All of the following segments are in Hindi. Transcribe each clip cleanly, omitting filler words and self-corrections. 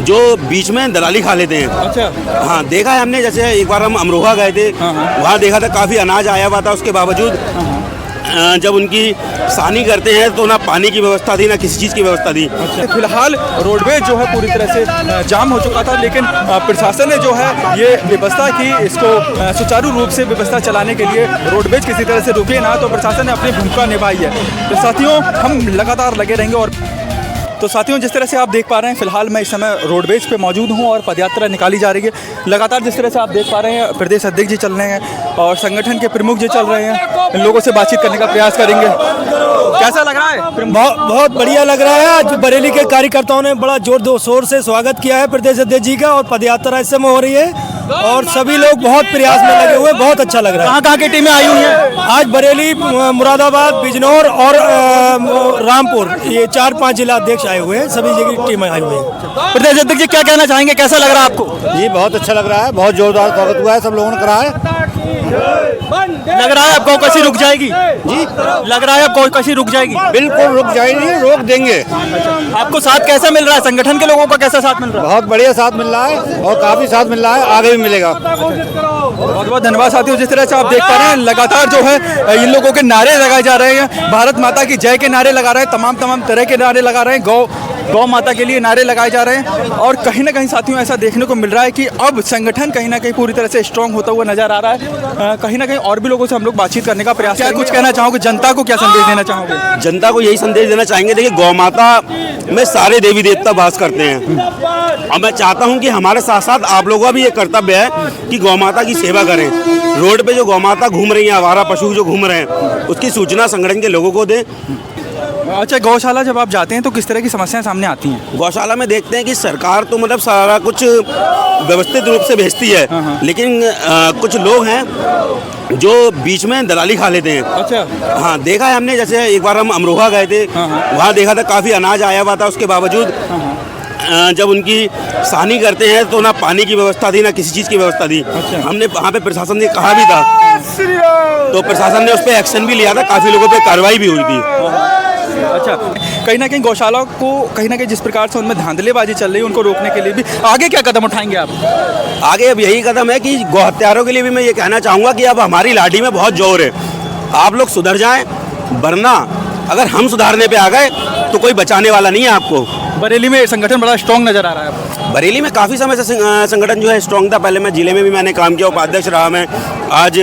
जो बीच में दलाली खा लेते हैं। अच्छा। हाँ, देखा है हमने। जैसे एक बार हम अमरोहा गए थे, वहाँ देखा था काफ़ी अनाज आया हुआ था, उसके बावजूद जब उनकी सानी करते हैं तो ना पानी की व्यवस्था थी, ना किसी चीज़ की व्यवस्था थी। फिलहाल रोडवेज जो है पूरी तरह से जाम हो चुका था, लेकिन प्रशासन ने जो है ये व्यवस्था की, इसको सुचारू रूप से व्यवस्था चलाने के लिए रोडवेज किसी तरह से रुके ना, तो प्रशासन ने अपनी भूमिका निभाई है। तो साथियों, हम लगातार लगे रहेंगे। और तो साथियों, जिस तरह से आप देख पा रहे हैं, फिलहाल मैं इस समय रोडवेज पे मौजूद हूं और पदयात्रा निकाली जा रही है। लगातार जिस तरह से आप देख पा रहे हैं, प्रदेश अध्यक्ष जी चल रहे हैं और संगठन के प्रमुख जी चल रहे हैं। इन लोगों से बातचीत करने का प्रयास करेंगे। कैसा लग रहा है? बहुत बढ़िया लग रहा है। आज बरेली के कार्यकर्ताओं ने बड़ा जोर शोर से स्वागत किया है प्रदेश अध्यक्ष जी का, और पदयात्रा इस समय हो रही है और सभी लोग बहुत प्रयास में लगे हुए, बहुत अच्छा लग रहा है। कहाँ की टीमें आई हुई हैं? आज बरेली, मुरादाबाद, बिजनौर और रामपुर, ये 4-5 जिला अध्यक्ष आए हुए हैं, सभी जगह की टीमें आई हुई हैं। प्रदेश अध्यक्ष जी क्या कहना चाहेंगे, कैसा लग रहा है आपको? जी बहुत अच्छा लग रहा है, बहुत जोरदार स्वागत हुआ है, सब लोगों ने करा है। लग रहा है अब गौकशी रुक जाएगी? जी लग रहा है अब गौकशी रुक जाएगी? बिल्कुल रुक जाएगी, रोक देंगे। आपको साथ कैसा मिल रहा है? संगठन के लोगों का कैसा साथ मिल रहा है? बहुत बढ़िया साथ मिल रहा है और काफी साथ मिल रहा है, आगे भी मिलेगा। बहुत बहुत धन्यवाद साथियों। जिस तरह से आप देख पा रहे हैं, लगातार जो है इन लोगों के नारे लगाए जा रहे हैं। भारत माता की जय के नारे लगा रहे हैं, तमाम तरह के नारे लगा रहे हैं, गौ माता के लिए नारे लगाए जा रहे हैं। और कहीं ना कहीं साथियों ऐसा देखने को मिल रहा है कि अब संगठन कहीं ना कहीं पूरी तरह से स्ट्रांग होता हुआ नजर आ रहा है। कहीं ना कहीं और भी लोगों से हम लोग बातचीत करने का प्रयास करेंगे। कुछ कहना चाहोगे? जनता को क्या संदेश देना चाहोगे? जनता को यही संदेश देना चाहेंगे, देखिए गौ माता में सारे देवी देवता वास करते हैं और मैं चाहता हूं कि हमारे साथ साथ आप लोगों का भी ये कर्तव्य है कि गौ माता की सेवा करें। रोड पे जो गौ माता घूम रही हैं, आवारा पशु जो घूम रहे हैं, उसकी सूचना संगठन के लोगों को दें। अच्छा, गौशाला जब आप जाते हैं तो किस तरह की समस्याएं सामने आती हैं? गौशाला में देखते हैं कि सरकार तो मतलब सारा कुछ व्यवस्थित रूप से भेजती है, लेकिन कुछ लोग हैं जो बीच में दलाली खा लेते हैं। अच्छा। हाँ, देखा है हमने। जैसे एक बार हम अमरोहा गए थे, वहाँ देखा था काफ़ी अनाज आया हुआ था, उसके बावजूद जब उनकी सानी करते हैं तो ना पानी की व्यवस्था थी, ना किसी चीज़ की व्यवस्था थी। हमने वहाँ पे प्रशासन ने कहा भी था, तो प्रशासन ने उस पर एक्शन भी लिया था, काफ़ी लोगों पे कार्रवाई भी हुई थी। अच्छा, कहीं ना कहीं गौशाला को कहीं ना कहीं जिस प्रकार से उनमें धांधलेबाजी चल रही है, उनको रोकने के लिए भी आगे क्या कदम उठाएंगे आप? आगे अब यही कदम है कि गौ हत्यारों के लिए भी मैं ये कहना चाहूँगा कि अब हमारी लाठी में बहुत जोर है, आप लोग सुधर जाएं, वरना अगर हम सुधारने पे आ गए तो कोई बचाने वाला नहीं है आपको। बरेली में संगठन बड़ा स्ट्रॉन्ग नजर आ रहा है। बरेली में काफ़ी समय से संगठन जो है स्ट्रॉन्ग था। पहले मैं जिले में भी मैंने काम किया, उपाध्यक्ष रहा मैं, आज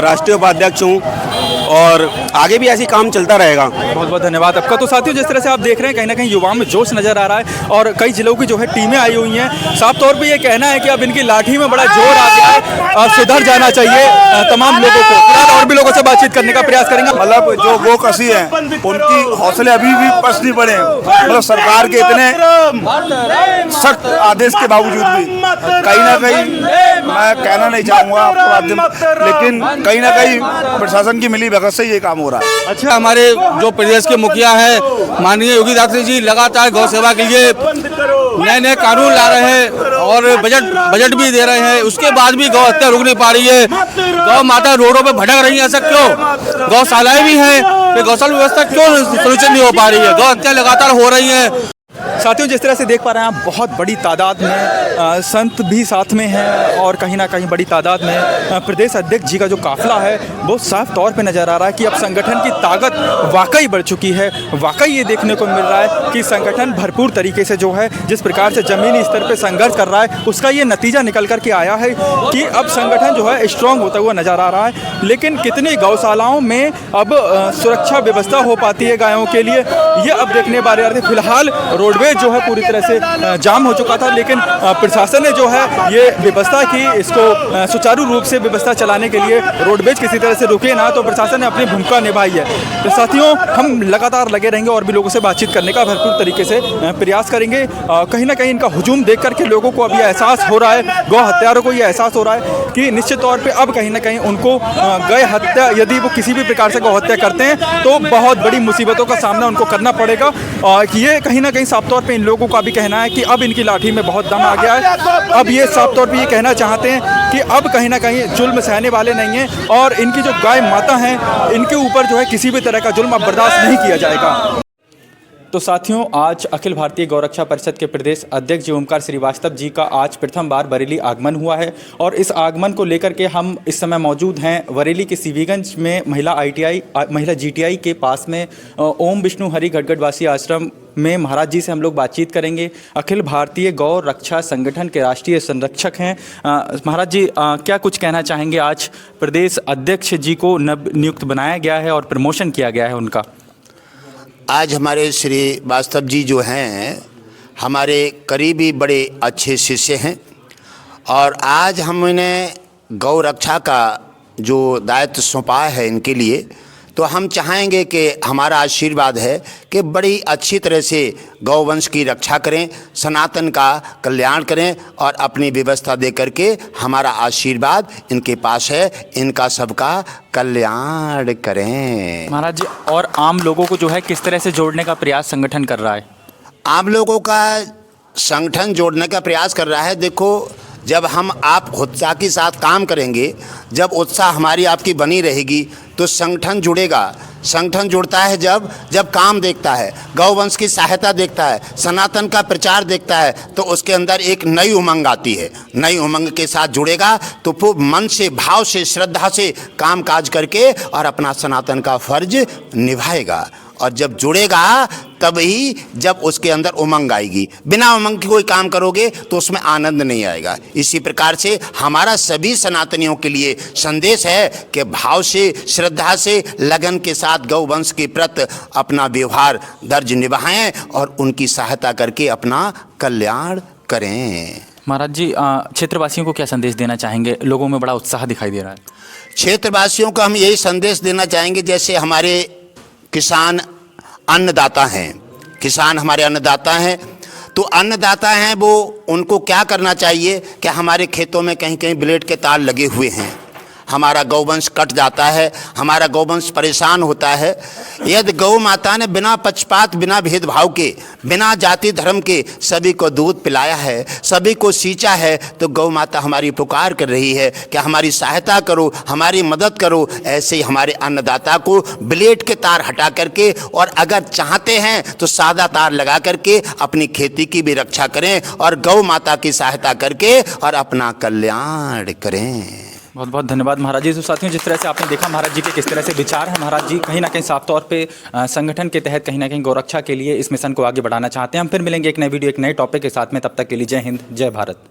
राष्ट्रीय उपाध्यक्ष हूँ और आगे भी ऐसी काम चलता रहेगा। बहुत बहुत धन्यवाद आपका। तो साथियों, जिस तरह से आप देख रहे हैं, कहीं ना कहीं युवाओं में जोश नजर आ रहा है और कई जिलों की जो है टीमें आई हुई हैं। साफ तौर पे ये कहना है कि अब इनकी लाठी में बड़ा जोर आ गया है और सुधर जाना चाहिए तमाम लोगों को। और भी लोगों से बातचीत करने का प्रयास करेंगे। मतलब जो गौकशी है उनकी हौसले अभी भी पस्त नहीं पड़े, मतलब सरकार के इतने सख्त आदेश के बावजूद भी कहीं ना कहीं, मैं कहना नहीं चाहूँगा आपको माध्यम, लेकिन कहीं ना कहीं प्रशासन की मिली भगत से ये काम हो रहा है। अच्छा, हमारे जो प्रदेश के मुखिया हैं माननीय योगी आदित्यनाथ जी लगातार गौ सेवा के लिए नए नए कानून ला रहे हैं और बजट भी दे रहे हैं, उसके बाद भी गौ हत्या रुक नहीं पा रही है। गौ माता रोडों पे भटक रही है, ऐसा क्यों? गौशालाएं भी हैं, गौशाला व्यवस्था क्यों सॉल्यूशन नहीं हो पा रही है? गौ हत्या लगातार हो रही है। साथियों, जिस तरह से देख पा रहे हैं आप, बहुत बड़ी तादाद में संत भी साथ में हैं और कहीं ना कहीं बड़ी तादाद में प्रदेश अध्यक्ष जी का जो काफिला है वो साफ तौर पे नज़र आ रहा है कि अब संगठन की ताकत वाकई बढ़ चुकी है। वाकई ये देखने को मिल रहा है कि संगठन भरपूर तरीके से जो है, जिस प्रकार से ज़मीनी स्तर पर संघर्ष कर रहा है, उसका ये नतीजा निकल कर के आया है कि अब संगठन जो है स्ट्रॉन्ग होता हुआ नज़र आ रहा है। लेकिन कितनी गौशालाओं में अब सुरक्षा व्यवस्था हो पाती है गायों के लिए, ये अब देखने वाले रहे। फिलहाल रोडवेज जो है पूरी तरह से जाम हो चुका था, लेकिन प्रशासन ने जो है ये व्यवस्था की, इसको सुचारू रूप से व्यवस्था चलाने के लिए रोडवेज किसी तरह से रुके ना, तो प्रशासन ने अपनी भूमिका निभाई है। तो साथियों, हम लगातार लगे रहेंगे और भी लोगों से बातचीत करने का भरपूर तरीके से प्रयास करेंगे। कहीं ना कहीं इनका हुजूम देख करके लोगों को अब ये एहसास हो रहा है, गौ हत्यारों को ये एहसास हो रहा है कि निश्चित तौर पर अब कहीं ना कहीं उनको गौ हत्या, यदि वो किसी भी प्रकार से गौ हत्या करते हैं तो बहुत बड़ी मुसीबतों का सामना उनको करना पड़ेगा। ये कहीं ना कहीं साफ तौर पे इन लोगों का भी कहना है कि अब इनकी लाठी में बहुत दम आ गया है। अब ये साफ तौर पे ये कहना चाहते हैं कि अब कहीं ना कहीं जुल्म सहने वाले नहीं हैं और इनकी जो गाय माता हैं, इनके ऊपर जो है किसी भी तरह का जुल्म अब बर्दाश्त नहीं किया जाएगा। तो साथियों, आज अखिल भारतीय गौरक्षा परिषद के प्रदेश अध्यक्ष जी ओमकार श्रीवास्तव जी का आज प्रथम बार बरेली आगमन हुआ है और इस आगमन को लेकर के हम इस समय मौजूद हैं बरेली के सीवीगंज में महिला GTI के पास में ओम विष्णु हरि गढ़गढ़वासी आश्रम में महाराज जी से हम लोग बातचीत करेंगे। अखिल भारतीय गौ रक्षा संगठन के राष्ट्रीय संरक्षक हैं। महाराज जी, क्या कुछ कहना चाहेंगे? आज प्रदेश अध्यक्ष जी को नव नियुक्त बनाया गया है और प्रमोशन किया गया है उनका। आज हमारे श्री वास्तव जी जो हैं हमारे करीबी बड़े अच्छे शिष्य हैं और आज हमने गौ रक्षा का जो दायित्व सौंपा है इनके लिए, तो हम चाहेंगे कि हमारा आशीर्वाद है कि बड़ी अच्छी तरह से गौवंश की रक्षा करें, सनातन का कल्याण करें और अपनी व्यवस्था दे करके हमारा आशीर्वाद इनके पास है, इनका सबका कल्याण करें। महाराज जी, और आम लोगों को जो है किस तरह से जोड़ने का प्रयास संगठन कर रहा है? आम लोगों का संगठन जोड़ने का प्रयास कर रहा है। देखो, जब हम आप उत्साह के साथ काम करेंगे, जब उत्साह हमारी आपकी बनी रहेगी तो संगठन जुड़ेगा। संगठन जुड़ता है जब काम देखता है, गौवंश की सहायता देखता है, सनातन का प्रचार देखता है, तो उसके अंदर एक नई उमंग आती है। नई उमंग के साथ जुड़ेगा तो वो मन से, भाव से, श्रद्धा से काम काज करके और अपना सनातन का फर्ज निभाएगा। और जब जुड़ेगा तभी जब उसके अंदर उमंग आएगी। बिना उमंग के कोई काम करोगे तो उसमें आनंद नहीं आएगा। इसी प्रकार से हमारा सभी सनातनियों के लिए संदेश है कि भाव से, श्रद्धा से, लगन के साथ गौवंश के प्रति अपना व्यवहार दर्ज निभाएं और उनकी सहायता करके अपना कल्याण करें। महाराज जी, क्षेत्रवासियों को क्या संदेश देना चाहेंगे? लोगों में बड़ा उत्साह दिखाई दे रहा है। क्षेत्रवासियों को हम यही संदेश देना चाहेंगे, जैसे हमारे किसान अन्नदाता हैं, किसान हमारे अन्नदाता हैं, तो अन्नदाता हैं वो, उनको क्या करना चाहिए कि हमारे खेतों में कहीं कहीं ब्लेड के तार लगे हुए हैं, हमारा गौवंश कट जाता है, हमारा गौवंश परेशान होता है। यदि गौ माता ने बिना पक्षपात, बिना भेदभाव के, बिना जाति धर्म के सभी को दूध पिलाया है, सभी को सींचा है, तो गौ माता हमारी पुकार कर रही है कि हमारी सहायता करो, हमारी मदद करो। ऐसे ही हमारे अन्नदाता को ब्लेड के तार हटा करके, और अगर चाहते हैं तो सादा तार लगा करके अपनी खेती की भी रक्षा करें और गौ माता की सहायता करके और अपना कल्याण करें। बहुत बहुत धन्यवाद महाराज जी। तो साथियों, जिस तरह से आपने देखा महाराज जी के किस तरह से विचार है, महाराज जी कहीं ना कहीं साफ तौर पे संगठन के तहत कहीं ना कहीं गौरक्षा के लिए इस मिशन को आगे बढ़ाना चाहते हैं। हम फिर मिलेंगे एक नई वीडियो, एक नए टॉपिक के साथ में। तब तक के लिए जय हिंद, जय भारत।